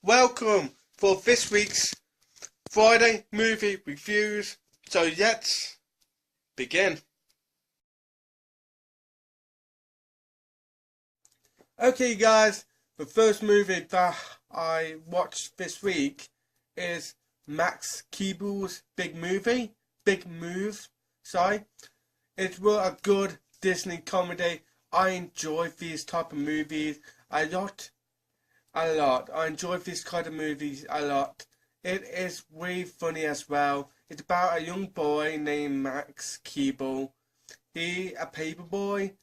Welcome for this week's Friday movie reviews. So let's begin. Okay guys, the first movie that I watched this week is Max Keeble's Big Move. Sorry. It was a good Disney comedy. I enjoy these type of movies a lot. I enjoy this kind of movies a lot. It is really funny as well. It's about a young boy named Max Keeble. He a paper boy.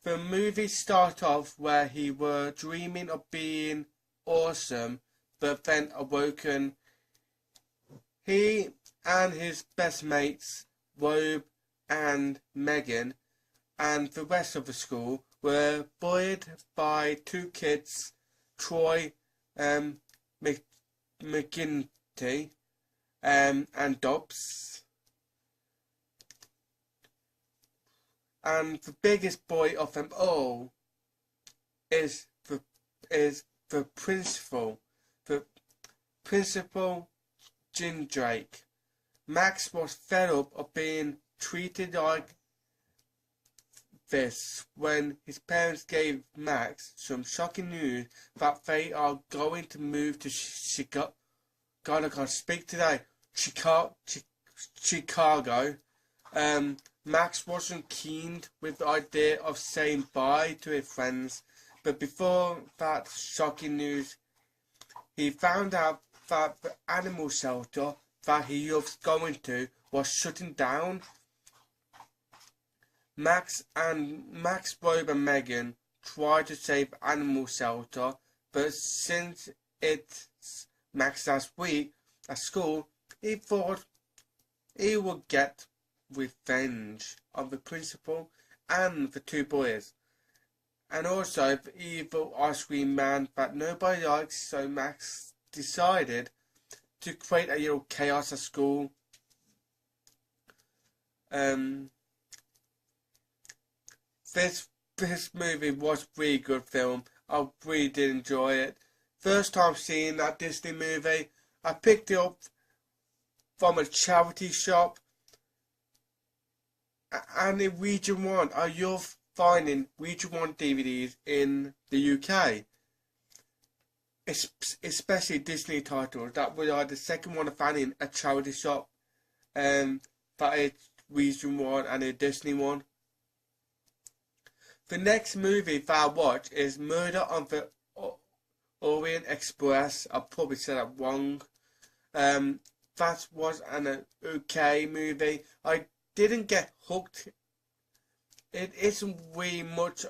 The movie starts off where he were dreaming of being awesome, but then awoken. He and his best mates, Rob and Megan, and the rest of the school were bullied by two kids, Troy McGinty and Dobbs. And the biggest boy of them all is the principal, Jim Drake. Max was fed up of being treated like this when his parents gave Max some shocking news that they are going to move to Chicago. God, I can't speak today. Chicago. Max wasn't keen with the idea of saying bye to his friends, but before that shocking news, he found out that the animal shelter that he loves going to was shutting down. Max, Rob and Megan tried to save the animal shelter, but since it's Max's last week at school, he thought he would get revenge on the principal and the two boys, and also the evil ice cream man that nobody likes. So Max decided to create a little chaos at school. This movie was a really good film. I really did enjoy it. First time seeing that Disney movie, I picked it up from a charity shop. And in Region 1, I love finding Region 1 DVDs in the UK. Especially Disney titles. That was like the second one I found in a charity shop. That is Region 1 and a Disney one. The next movie that I watched is Murder on the Orient Express. I probably said that wrong. That was an okay movie. I didn't get hooked. It isn't really much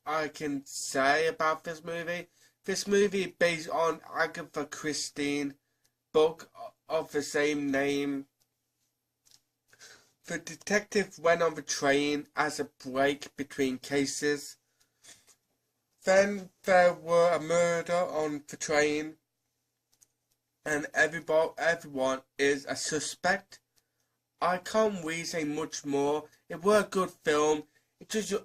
I can say about this movie. This movie is based on Agatha Christie's book of the same name. The detective went on the train as a break between cases. Then there were a murder on the train, and everyone is a suspect. I can't really say much more. It was a good film. It's just your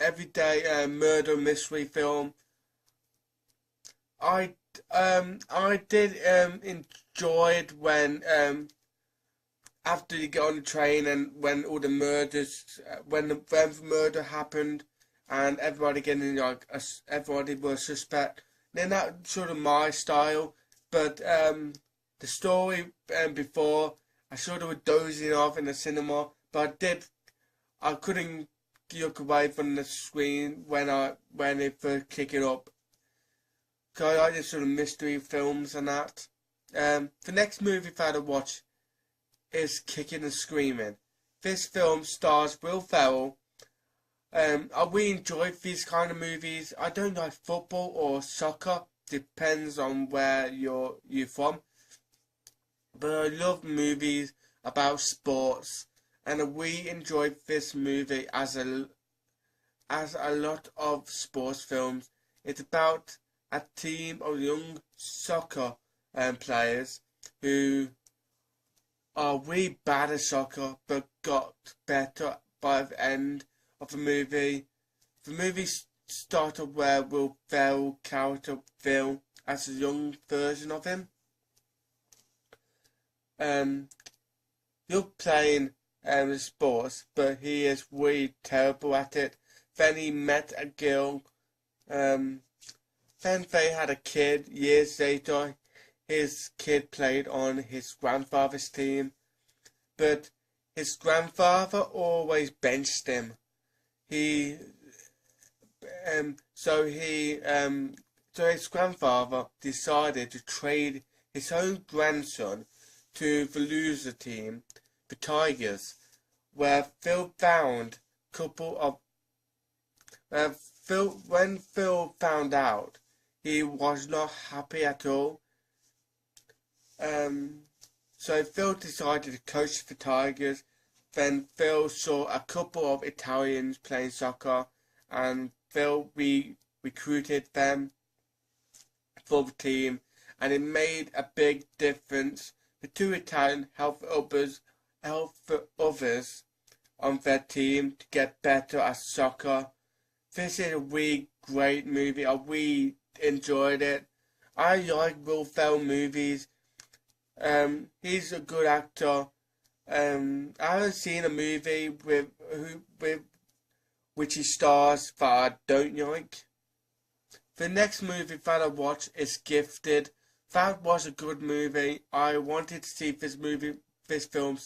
everyday murder mystery film. I did enjoy it when after you get on the train and when all the murders, when the murder happened, and everybody getting like everybody was suspect. Then that sort of my style, but the story before, I sort of was dozing off in the cinema, but I couldn't look away from the screen when it first kicked it up. Cause I like this sort of mystery films and that. The next movie that I watched is Kicking and Screaming. This film stars Will Ferrell. I really enjoy these kind of movies. I don't like football or soccer. Depends on where you're from. But I love movies about sports, and I really enjoyed this movie as a lot of sports films. It's about a team of young soccer players who are really bad at soccer but got better by the end of the movie. The movie started where Will Ferrell character Phil as a young version of him. You're playing sports, but he is really terrible at it. Then he met a girl. Then they had a kid. Years later, his kid played on his grandfather's team, but his grandfather always benched him. So his grandfather decided to trade his own grandson to the loser team, the Tigers, where Phil found when Phil found out, he was not happy at all. So Phil decided to coach the Tigers. Then Phil saw a couple of Italians playing soccer, and Phil recruited them for the team, and it made a big difference. The two Italians helped others on their team to get better at soccer. This is a really great movie. I really enjoyed it. I like Will Ferrell movies. He's a good actor. I haven't seen a movie with which he stars that I don't like. The next movie that I watched is Gifted. That was a good movie. I wanted to see this film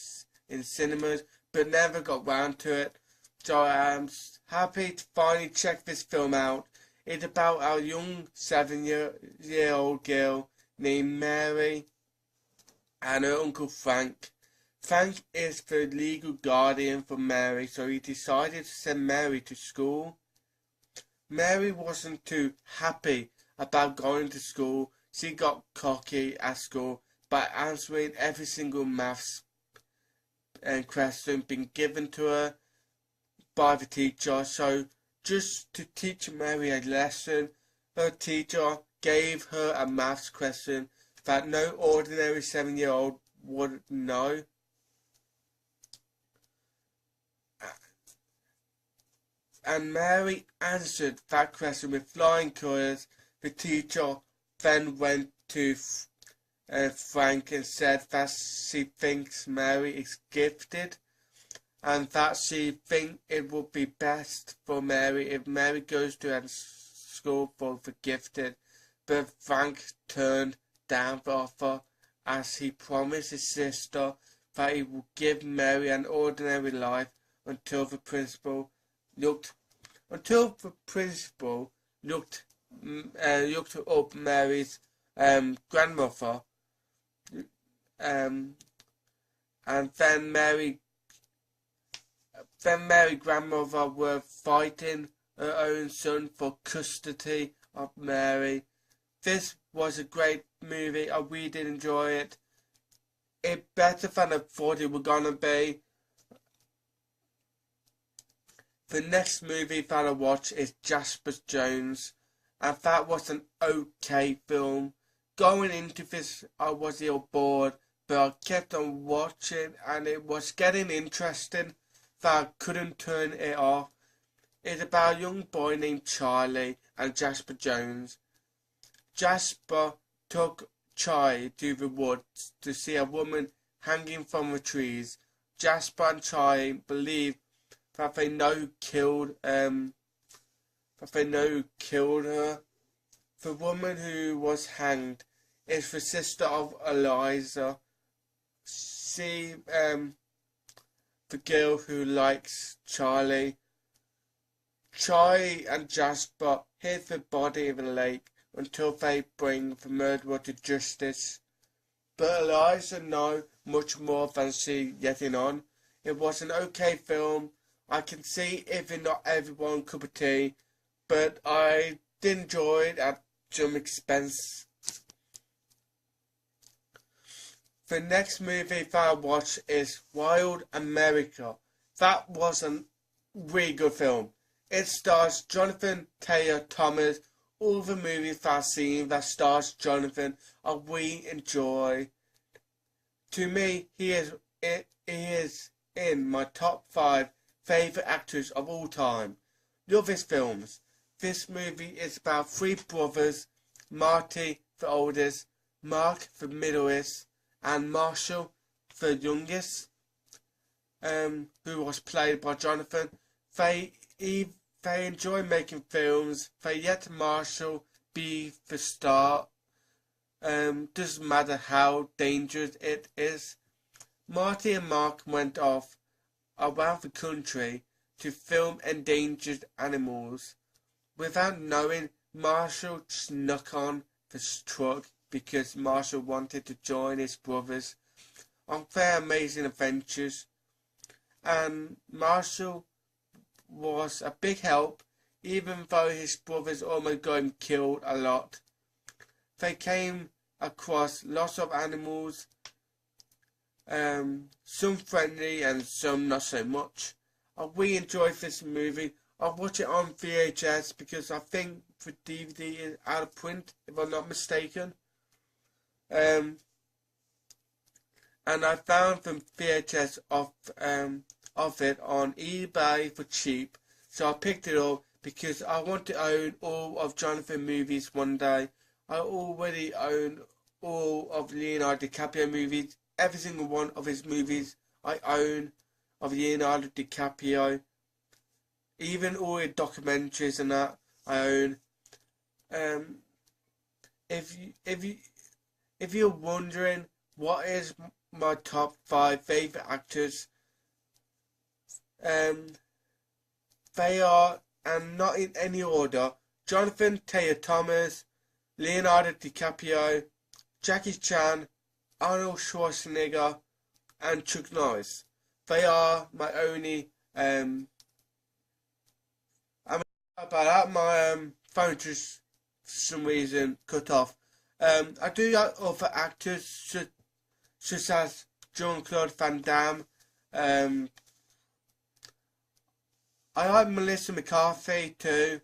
in cinemas, but never got round to it. So I'm happy to finally check this film out. It's about our young 7-year-old girl named Mary and her uncle Frank. Frank is the legal guardian for Mary, so he decided to send Mary to school. Mary wasn't too happy about going to school. She got cocky at school by answering every single maths question being given to her by the teacher. So just to teach Mary a lesson, her teacher gave her a maths question that no ordinary 7-year-old would know. And Mary answered that question with flying colours. The teacher then went to Frank and said that she thinks Mary is gifted, and that she thinks it would be best for Mary if Mary goes to a school for the gifted. But Frank turned down the offer, as he promised his sister that he would give Mary an ordinary life until the principal looked up Mary's grandmother, and then Mary's grandmother were fighting her own son for custody of Mary. This was a great movie. I really did enjoy it. It's better than I thought it was gonna be. The next movie that I watched is Jasper Jones, and that was an okay film. Going into this, I was a little bored, but I kept on watching, and it was getting interesting that I couldn't turn it off. It's about a young boy named Charlie and Jasper Jones. Jasper took Charlie to the woods to see a woman hanging from the trees. Jasper and Charlie believe that they know killed her. The woman who was hanged is the sister of Eliza. She, the girl who likes Charlie. Charlie and Jasper hid the body in the lake until they bring the murderer to justice. But Eliza knows much more than she letting on. It was an okay film. I can see if it's not everyone's cup of tea, but I did enjoy it at some expense. The next movie that I watched is Wild America. That was a really good film. It stars Jonathan Taylor Thomas. All the movies that I've seen that stars Jonathan I really enjoy. To me, he is in my top 5 favourite actors of all time. Love his films. This movie is about three brothers, Marty the oldest, Mark the middleest, and Marshall the youngest, who was played by Jonathan. They enjoy making films. They let Marshall be the star. Doesn't matter how dangerous it is. Marty and Mark went off around the country to film endangered animals. Without knowing, Marshall snuck on the truck because Marshall wanted to join his brothers on their amazing adventures. And Marshall was a big help, even though his brothers almost got him killed a lot. They came across lots of animals, some friendly and some not so much. I really enjoyed this movie. I watched it on VHS because I think the DVD is out of print, if I'm not mistaken. And I found the VHS of it on eBay for cheap, so I picked it up because I want to own all of Jonathan movies one day. I already own all of Leonardo DiCaprio movies. Every single one of his movies I own of Leonardo DiCaprio. Even all the documentaries and that I own. If you're wondering what is my top 5 favourite actors, they are, and not in any order, Jonathan Taylor-Thomas, Leonardo DiCaprio, Jackie Chan, Arnold Schwarzenegger, and Chuck Norris. They are my only, about that, my phone just for some reason cut off. I do like other actors such as Jean-Claude Van Damme. I like Melissa McCarthy too,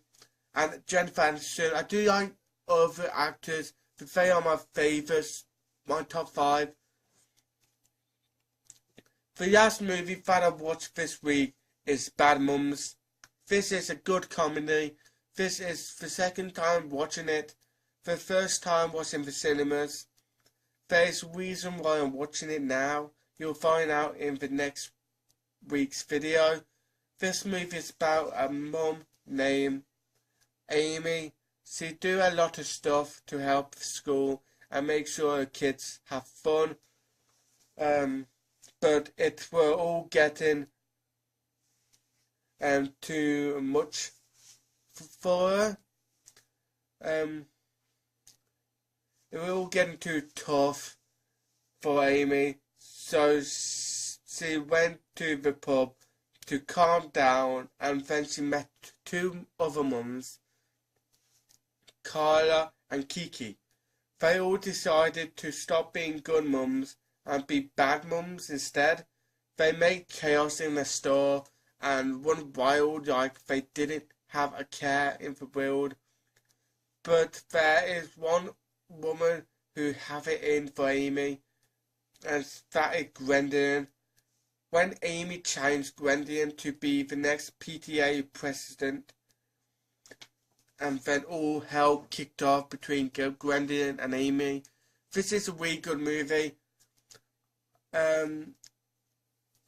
and Jennifer Aniston. I do like other actors, but they are my favourites, my top 5. The last movie that I watched this week is Bad Mums. This is a good comedy. This is the second time watching it. The first time was in the cinemas. There is a reason why I'm watching it now. You'll find out in the next week's video. This movie is about a mum named Amy. She do a lot of stuff to help the school and make sure her kids have fun. But it were all getting too much for her. It was all getting too tough for Amy, so she went to the pub to calm down, and then she met 2 other mums, Carla and Kiki. They all decided to stop being good mums and be bad mums instead. They made chaos in the store and run wild like they didn't have a care in the world. But there is one woman who have it in for Amy, and that is Gwendolyn. When Amy challenged Gwendolyn to be the next PTA president, and then all hell kicked off between Gwendolyn and Amy. This is a really good movie.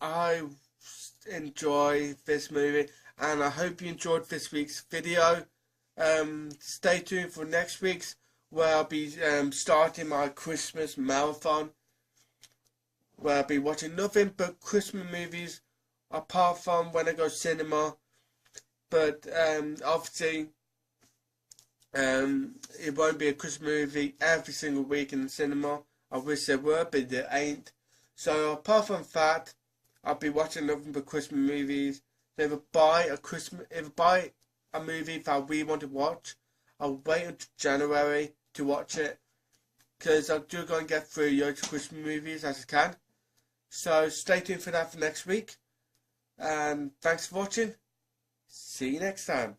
I enjoy this movie, and I hope you enjoyed this week's video. Stay tuned for next week's, where I'll be starting my Christmas marathon, where I'll be watching nothing but Christmas movies, apart from when I go cinema. But obviously, it won't be a Christmas movie every single week in the cinema. I wish there were, but there ain't. So apart from that, I'll be watching nothing but Christmas movies. So if I buy a movie that we want to watch, I'll wait until January to watch it, because I'm just going to get through your Christmas movies as I can. So stay tuned for that for next week, and thanks for watching. See you next time.